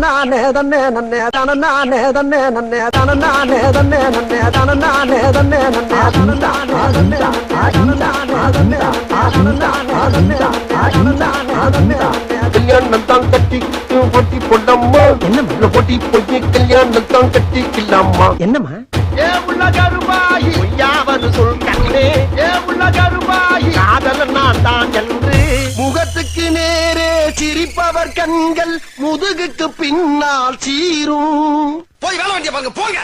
தனநானே தன்னே நன்னே தனநானே தன்னே நன்னே தனநானே தன்னே நன்னே தனநானே தன்னே நன்னே தனநானே தன்னே தனநானே தன்னே தனநானே கல்யாணம் தான் கட்டிக்கிட்டு ஒட்டி போடம்மா. என்ன ஒட்டி போய் கல்யாணம் தான் கட்டிக்கலாமா? என்னம்மா ஏ உள்ள கருமாயி பொய்யாவது சொல் கண்ணே. ஏ உள்ள கருமாயி காதல நான் தான் என்று முகத்துக்கு நேரே சிரிப்பவர் கண்கள் முதுகுக்கு பின்னால் சீரும். போய் வேலை வேண்டிய பாருங்க போங்க.